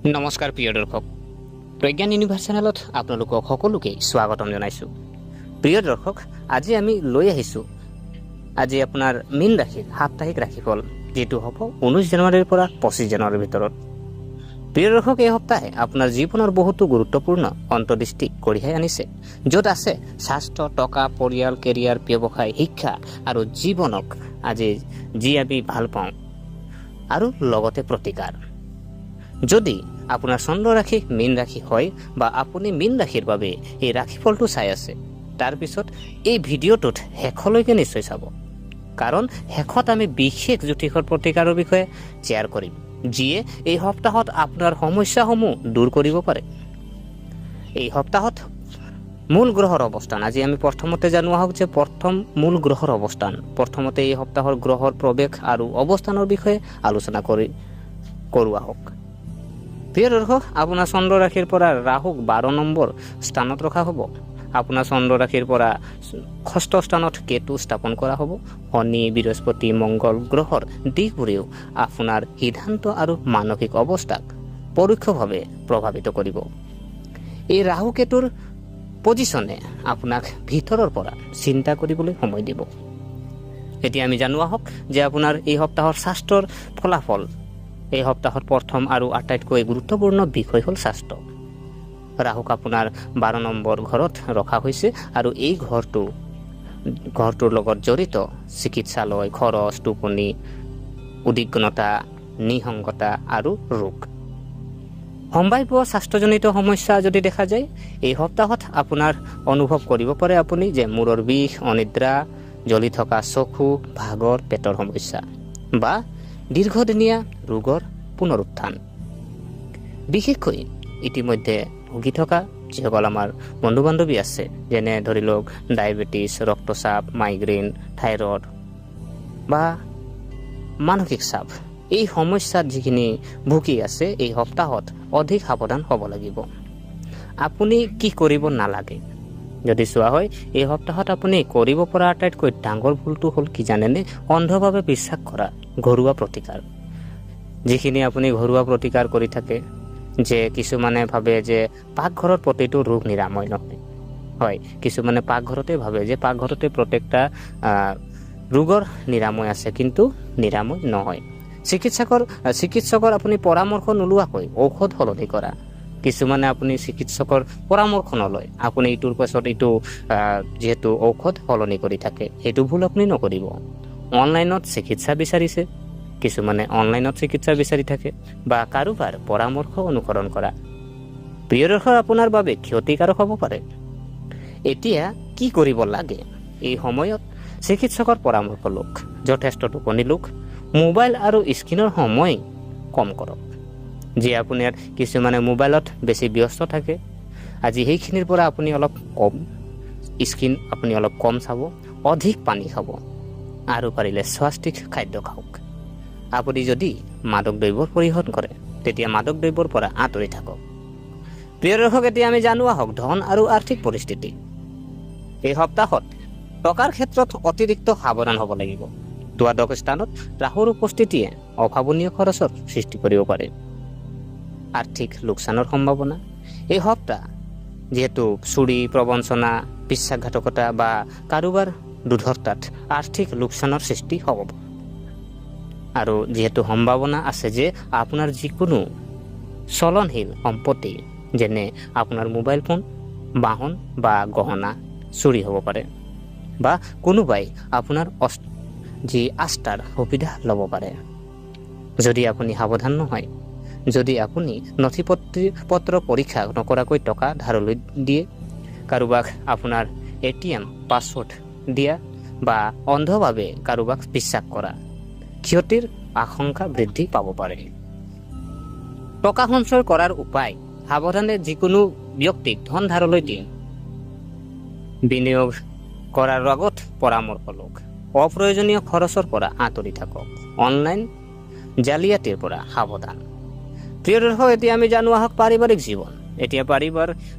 নমস্কাৰ প্ৰিয় দৰ্শক, প্ৰজ্ঞান ইউনিভাৰ্ছ চেনেলত আপোনালোকক সকলোকে স্বাগতম জনাইছোঁ। প্ৰিয় দৰ্শক, আজি আমি লৈ আহিছোঁ আজি আপোনাৰ মীন ৰাশিৰ সাপ্তাহিক ৰাশিফল, যিটো হ'ব 19 জানুৱাৰীৰ পৰা 25 জানুৱাৰীৰ ভিতৰত। প্ৰিয় দৰ্শক, এই সপ্তাহে আপোনাৰ জীৱনৰ বহুতো গুৰুত্বপূৰ্ণ অন্তৰ্দৃষ্টি কঢ়িয়াই আনিছে, য'ত আছে স্বাস্থ্য, টকা, পৰিয়াল, কেৰিয়াৰ, ব্যৱসায়, শিক্ষা আৰু জীৱনক আজি যি আমি ভাল পাওঁ আৰু লগতে প্ৰতিকাৰ। যদি আপোনাৰ চন্দ্ৰ ৰাশি মীন ৰাশি হয় বা আপুনি মীন ৰাশিৰ বাবে এই ৰাশিফলটো চাই আছে, তাৰপিছত এই ভিডিঅ'টোত শেষলৈকে নিশ্চয় চাব, কাৰণ শেষত আমি বিশেষ জ্যোতিষৰ প্ৰতিকাৰৰ বিষয়ে শ্বেয়াৰ কৰিম, যিয়ে এই সপ্তাহত আপোনাৰ সমস্যাসমূহ দূৰ কৰিব পাৰে। এই সপ্তাহত মূল গ্ৰহৰ অৱস্থান আজি আমি প্ৰথমতে জানোৱা হওক যে প্ৰথম মূল গ্ৰহৰ অৱস্থান। প্ৰথমতে এই সপ্তাহৰ গ্ৰহৰ প্ৰৱেশ আৰু অৱস্থানৰ বিষয়ে আলোচনা কৰোৱা হওক। প্ৰিয় দৰ্শক, আপোনাৰ চন্দ্ৰ ৰাশিৰ পৰা ৰাহুক 12 নম্বৰ স্থানত ৰখা হ'ব। আপোনাৰ চন্দ্ৰ ৰাশিৰ পৰা 6ষ্ঠ স্থানত কেতু স্থাপন কৰা হ'ব। শনি, বৃহস্পতি, মংগল গ্ৰহৰ দিশবোৰেও আপোনাৰ সিদ্ধান্ত আৰু মানসিক অৱস্থাক পৰোক্ষভাৱে প্ৰভাৱিত কৰিব। এই ৰাহু কেতুৰ পজিশ্যনে আপোনাক ভিতৰৰ পৰা চিন্তা কৰিবলৈ সময় দিব। এতিয়া আমি জানোৱা হওক যে আপোনাৰ এই সপ্তাহৰ স্বাস্থ্যৰ ফলাফল। এই সপ্তাহৰ প্ৰথম আৰু আটাইতকৈ গুৰুত্বপূৰ্ণ বিষয় হ'ল স্বাস্থ্য। ৰাহুক আপোনাৰ 12 নম্বৰ ঘৰত ৰখা হৈছে আৰু এই ঘৰটোৰ লগত জড়িত চিকিৎসালয়, খৰচ, টোপনি, উদ্বিগ্নতা, নিসংগতা আৰু ৰোগ। সম্ভাৱ্য স্বাস্থ্যজনিত সমস্যা যদি দেখা যায়, এই সপ্তাহত আপোনাৰ অনুভৱ কৰিব পাৰে আপুনি যে মূৰৰ বিষ, অনিদ্ৰা, জ্বলি থকা চকু, ভাগৰ, পেটৰ সমস্যা বা দীৰ্ঘদিনীয়া ৰোগৰ পুনৰুত্থান। বিশেষকৈ ইতিমধ্যে ভুগি থকা যিসকল আমাৰ বন্ধু বান্ধৱী আছে, যেনে ধৰি লওক ডায়েবেটিছ, ৰক্তচাপ, মাইগ্ৰেইন, থাইৰয়ড বা মানসিক চাপ, এই সমস্যাত যিখিনি ভুগি আছে, এই সপ্তাহত অধিক সাৱধান হ'ব লাগিব। আপুনি কি কৰিব নালাগে যদি চোৱা হয়, এই সপ্তাহত আপুনি কৰিব পৰা আটাইতকৈ ডাঙৰ ভুলটো হ'ল কি জানেনে? অন্ধভাৱে বিশ্বাস কৰা ঘৰুৱা প্ৰতিকাৰ। যিখিনি আপুনি ঘৰুৱা প্ৰতিকাৰ কৰি থাকে, যে কিছুমানে ভাবে যে পাকঘৰত প্ৰতিটো ৰোগ নিৰাময় নহয়। হয়, কিছুমানে পাকঘৰতে ভাবে যে পাকঘৰতে প্ৰত্যেকটা ৰোগৰ নিৰাময় আছে, কিন্তু নিৰাময় নহয়। চিকিৎসকৰ আপুনি পৰামৰ্শ নোলোৱাকৈ ঔষধ সলনি কৰা। কিছুমানে আপুনি চিকিৎসকৰ পৰামৰ্শ নলয়, আপুনি ইটোৰ পাছত ইটো যিহেতু ঔষধ সলনি কৰি থাকে, সেইটো ভুল আপুনি নকৰিব। অনলাইনত চিকিৎসা বিচাৰিছে, কিছুমানে অনলাইনত চিকিৎসা বিচাৰি থাকে বা কাৰোবাৰ পৰামৰ্শ অনুসৰণ কৰা। প্ৰিয় দৰ্শক, আপোনাৰ বাবে ক্ষতিকাৰক হ'ব পাৰে। এতিয়া কি কৰিব লাগে? এই সময়ত চিকিৎসকৰ পৰামৰ্শ লওক, যথেষ্ট টোপনি লওক, মোবাইল আৰু স্ক্ৰীনৰ সময় কম কৰক। যি আপোনাৰ কিছুমানে মোবাইলত বেছি ব্যস্ত থাকে, আজি সেইখিনিৰ পৰা আপুনি অলপ স্ক্ৰীন আপুনি অলপ কম চাব, অধিক পানী খাব আৰু পাৰিলে স্বাস্থ্যিক খাদ্য খাওক। আপুনি যদি মাদক দ্ৰব্য পৰিশোধ কৰে, তেতিয়া মাদক দ্ৰব্যৰ পৰা আঁতৰি থাকক। প্ৰিয় দৰ্শক, এতিয়া আমি জানোৱা হওক ধন আৰু আৰ্থিক পৰিস্থিতি। এই সপ্তাহত টকাৰ ক্ষেত্ৰত অতিৰিক্ত সাৱধান হ'ব লাগিব। দ্বাদশ স্থানত ৰাহুৰ উপস্থিতিয়ে অভাৱনীয় খৰচৰ সৃষ্টি কৰিব পাৰে। আৰ্থিক লোকচানৰ সম্ভাৱনা। এই সপ্তাহ যিহেতু চুৰি, প্ৰবঞ্চনা, বিশ্বাসঘাতকতা বা কাৰোবাৰ দুৰ্ঘটনাত আৰ্থিক লোকচানৰ সৃষ্টি হ'ব। আৰু যিহেতু সম্ভাৱনা আছে যে আপোনাৰ যিকোনো চলনশীল সম্পত্তি, যেনে আপোনাৰ মোবাইল ফোন, বাহন বা গহনা চুৰি হ'ব পাৰে, বা কোনোবাই আপোনাৰ যি আস্থাৰ সুবিধা ল'ব পাৰে। যদি আপুনি সাৱধান নহয়, যদি আপুনি নথি পত্ৰ পৰীক্ষা নকৰাকৈ টকা ধাৰলৈ দিয়ে, কাৰোবাক আপোনাৰ ATM পাছৱৰ্ড দিয়া বা অন্ধভাৱে কাৰোবাক বিশ্বাস কৰা, ক্ষতিৰ আশংকা বৃদ্ধি পাব পাৰে। টকা সঞ্চয় কৰাৰ উপায়। সাৱধানে যিকোনো ব্যক্তিক ধন ধাৰলৈ দিয়ে। বিনিয়োগ কৰাৰ আগত পৰামৰ্শ লওক। অপ্ৰয়োজনীয় খৰচৰ পৰা আঁতৰি থাকক। অনলাইন জালিয়াতিৰ পৰা সাৱধান। প্ৰিয় দৰ্শক, এতিয়া আমি জানোৱা হওক পাৰিবাৰিক জীৱন। এতিয়া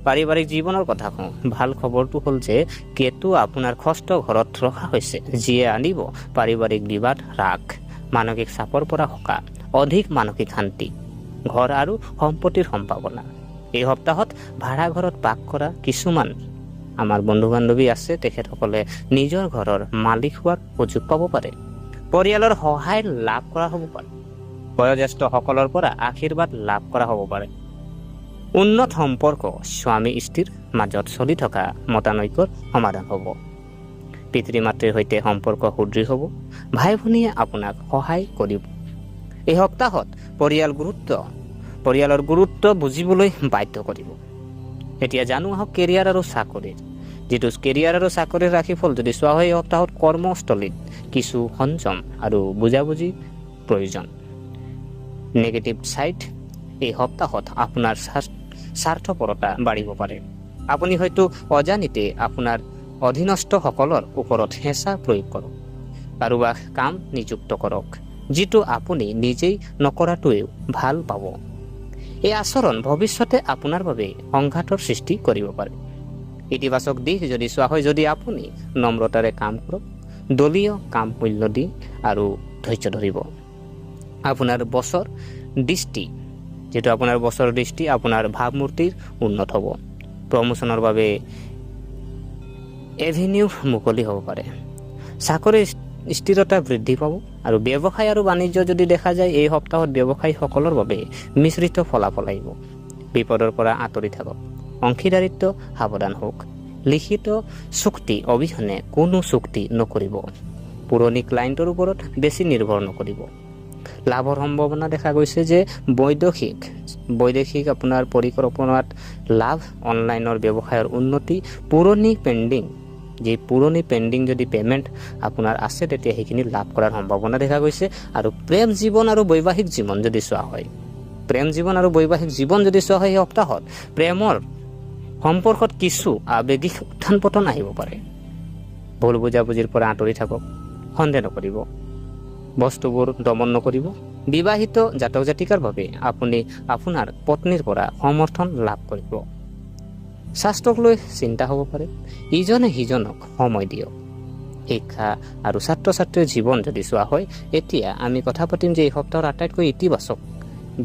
পাৰিবাৰিক জীৱনৰ কথা কওঁ। ভাল খবৰটো হ'ল যে কেতু আপোনাৰ 6ষ্ঠ ঘৰত ৰখা হৈছে, যিয়ে আনিব পাৰিবাৰিক বিবাদ, ৰাগ, মানসিক চাপৰ পৰা সকাহ, অধিক মানসিক শান্তি। ঘৰ আৰু সম্পত্তিৰ সম্ভাৱনা। এই সপ্তাহত ভাড়া ঘৰত বাস কৰা কিছুমান আমাৰ বন্ধু বান্ধৱী আছে, তেখেতসকলে নিজৰ ঘৰৰ মালিক হোৱাৰ সুযোগ পাব পাৰে। পৰিয়ালৰ সহায় লাভ কৰা হ'ব পাৰে। বয়োজ্যেষ্ঠসকলৰ পৰা আশীৰ্বাদ লাভ কৰা হ'ব পাৰে। উন্নত সম্পৰ্ক স্বামী স্ত্ৰীৰ মাজত চলি থকা মতানৈক্যৰ সমাধান হ'ব। পিতৃ মাতৃৰ সৈতে সম্পৰ্ক সুদৃঢ় হ'ব। ভাই ভনীয়ে আপোনাক সহায় কৰিব। এই সপ্তাহত পৰিয়ালৰ গুৰুত্ব বুজিবলৈ বাধ্য কৰিব। এতিয়া জানো আহক কেৰিয়াৰ আৰু চাকৰিৰ। যিটো কেৰিয়াৰ আৰু চাকৰিৰ ৰাশিফল যদি চোৱা হয়, এই সপ্তাহত কৰ্মস্থলীত কিছু সংযম আৰু বুজাবুজি প্ৰয়োজন। নেগেটিভ ছাইড, এই সপ্তাহত আপোনাৰ স্বাৰ্থপৰতা বাঢ়িব পাৰে। আপুনি হয়তো অজানিতে আপোনাৰ অধীনস্থসকলৰ ওপৰত হেঁচা প্ৰয়োগ কৰক। কাৰোবাক কাম নিযুক্ত কৰক যিটো আপুনি নিজেই নকৰাটোৱেও ভাল পাব। এই আচৰণ ভৱিষ্যতে আপোনাৰ বাবে সংঘাতৰ সৃষ্টি কৰিব পাৰে। ইতিবাচক দিশ যদি চোৱা হয়, যদি আপুনি নম্ৰতাৰে কাম কৰক, দলীয় কাম মূল্য দি আৰু ধৈৰ্য ধৰিব। আপোনাৰ বছৰ দৃষ্টি আপোনাৰ ভাৱমূৰ্তিৰ উন্নত হ'ব। প্ৰমোচনৰ বাবে এভিনিউ মুকলি হ'ব পাৰে। চাকৰিৰ স্থিৰতা বৃদ্ধি পাব। আৰু ব্যৱসায় আৰু বাণিজ্য যদি দেখা যায়, এই সপ্তাহত ব্যৱসায়ীসকলৰ বাবে মিশ্ৰিত ফলাফল আহিব। বিপদৰ পৰা আঁতৰি থাকক। অংশীদাৰিত্ব সাৱধান হওক। লিখিত চুক্তি অবিহনে কোনো চুক্তি নকৰিব। পুৰণি ক্লায়েণ্টৰ ওপৰত বেছি নিৰ্ভৰ নকৰিব। লাভৰ সম্ভাৱনা দেখা গৈছে যে বৈদেশিক আপোনাৰ পৰিকল্পনাত লাভ, অনলাইনৰ ব্যৱসায়ৰ উন্নতি, পুৰণি পেণ্ডিং যদি পে'মেণ্ট আপোনাৰ আছে, তেতিয়া সেইখিনি লাভ কৰাৰ সম্ভাৱনা দেখা গৈছে। আৰু প্ৰেম জীৱন আৰু বৈবাহিক জীৱন যদি চোৱা হয়, এই সপ্তাহত প্ৰেমৰ সম্পৰ্কত কিছু আৱেগিক উত্থান পতন আহিব পাৰে। ভুল বুজাবুজিৰ পৰা আঁতৰি থাকক। সন্দেহ নকৰিব। বস্তুবোৰ দমন নকৰিব। বিবাহিত জাতক জাতিকাৰ বাবে আপুনি আপোনাৰ পত্নীৰ পৰা সমৰ্থন লাভ কৰিব। স্বাস্থ্যক লৈ চিন্তা হ'ব পাৰে। ইজনে সিজনক সময় দিয়ক। শিক্ষা আৰু ছাত্ৰ ছাত্ৰীৰ জীৱন যদি চোৱা হয়, এতিয়া আমি কথা পাতিম যে এই সপ্তাহৰ আটাইতকৈ ইতিবাচক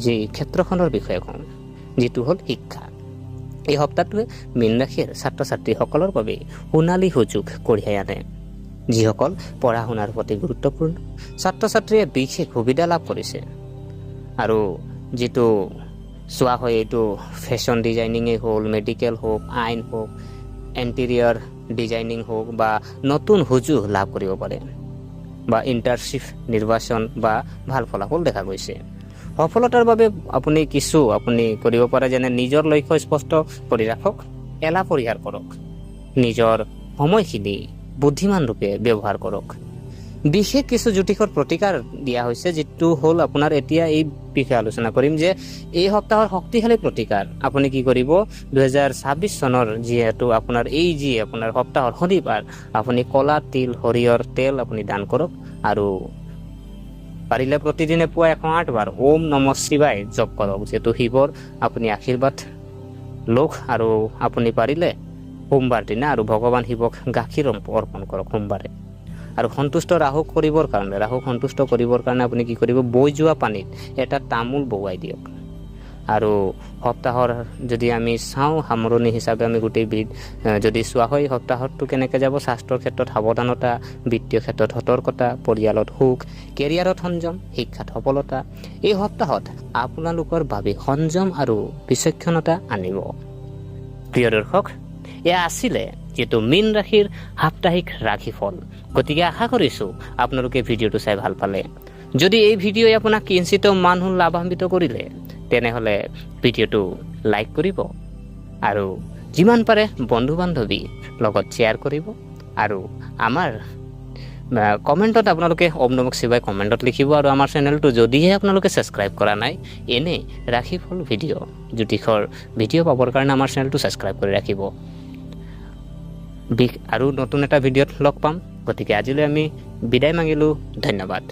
যি ক্ষেত্ৰখনৰ বিষয়ে কওঁ, যিটো হ'ল শিক্ষা। এই সপ্তাহটোৱে মীন ৰাশিৰ ছাত্ৰ ছাত্ৰীসকলৰ বাবে সোণালী সুযোগ কঢ়িয়াই আনে। যিসকল পঢ়া শুনাৰ প্ৰতি গুৰুত্বপূৰ্ণ ছাত্ৰ ছাত্ৰীয়ে বিশেষ সুবিধা লাভ কৰিছে। আৰু যিটো চোৱা হয়, এইটো ফেশ্বন ডিজাইনিঙেই হ'ল, মেডিকেল হওক, আইন হওক, এণ্টেৰিয়ৰ ডিজাইনিং হওক বা নতুন সুযোগ লাভ কৰিব পাৰে। বা ইণ্টাৰ্ণশ্বিপ নিৰ্বাচন বা ভাল ফলাফল দেখা গৈছে। সফলতাৰ বাবে আপুনি কৰিব পাৰে, যেনে নিজৰ লক্ষ্য স্পষ্ট কৰি ৰাখক, এলাহ পৰিহাৰ কৰক, নিজৰ সময়খিনি বুদ্ধিমান ৰূপে ব্যৱহাৰ কৰক। বিশেষ কিছু জ্যোতিষৰ প্ৰতিকাৰ দিয়া হৈছে, যিটো হ'ল আপোনাৰ এতিয়া এই বিষয়ে আলোচনা কৰিম যে এই সপ্তাহৰ শক্তিশালী প্ৰতিকাৰ আপুনি কি কৰিব। 2026 চনৰ যিহেতু আপোনাৰ আপোনাৰ সপ্তাহৰ শনিবাৰ, আপুনি কলা তিল, সৰিয়হৰ তেল আপুনি দান কৰক। আৰু পাৰিলে প্ৰতিদিনে পুৱা 108 বাৰ ওম নমঃ শিৱায় জপ কৰক, যিহেতু শিৱৰ আপুনি আশীৰ্বাদ লওক। আৰু আপুনি পাৰিলে সোমবাৰ দিনা আৰু ভগৱান শিৱক গাখীৰ অৰ্পণ কৰক সোমবাৰে। আৰু ৰাহুক সন্তুষ্ট কৰিবৰ কাৰণে আপুনি কি কৰিব, বৈ যোৱা পানীত এটা তামোল বহুৱাই দিয়ক। আৰু সপ্তাহৰ যদি আমি চাওঁ সামৰণি হিচাপে আমি গোটেই যদি চোৱা হয়, সপ্তাহটো কেনেকৈ যাব। স্বাস্থ্যৰ ক্ষেত্ৰত সাৱধানতা, বিত্তীয় ক্ষেত্ৰত সতৰ্কতা, পৰিয়ালত সুখ, কেৰিয়াৰত সংযম, শিক্ষাত সফলতা। এই সপ্তাহত আপোনালোকৰ বাবে সংযম আৰু বিচক্ষণতা আনিব। প্ৰিয় দৰ্শক, এয়া আছিলে যিটো মীন ৰাশিৰ সাপ্তাহিক ৰাশিফল। গতিকে আশা কৰিছোঁ আপোনালোকে ভিডিঅ'টো চাই ভাল পালে। যদি এই ভিডিঅ'ই আপোনাক কিঞ্চিত মানুহ লাভান্বিত কৰিলে, তেনেহ'লে ভিডিঅ'টো লাইক কৰিব আৰু যিমান পাৰে বন্ধু বান্ধৱীৰ লগত শ্বেয়াৰ কৰিব। আৰু আমাৰ কমেণ্টত আপোনালোকে ওম নমঃ শিৱায় কমেণ্টত লিখিব। আৰু আমাৰ চেনেলটো যদিহে আপোনালোকে ছাবস্ক্ৰাইব কৰা নাই, এনেই ৰাশিফল জ্যোতিষৰ ভিডিঅ' পাবৰ কাৰণে আমাৰ চেনেলটো ছাবস্ক্ৰাইব কৰি ৰাখিব। আৰু নতুন এটা ভিডিঅ'ত লগ পাম। গতিকে আজিলৈ আমি বিদায় মাগিলোঁ। ধন্যবাদ।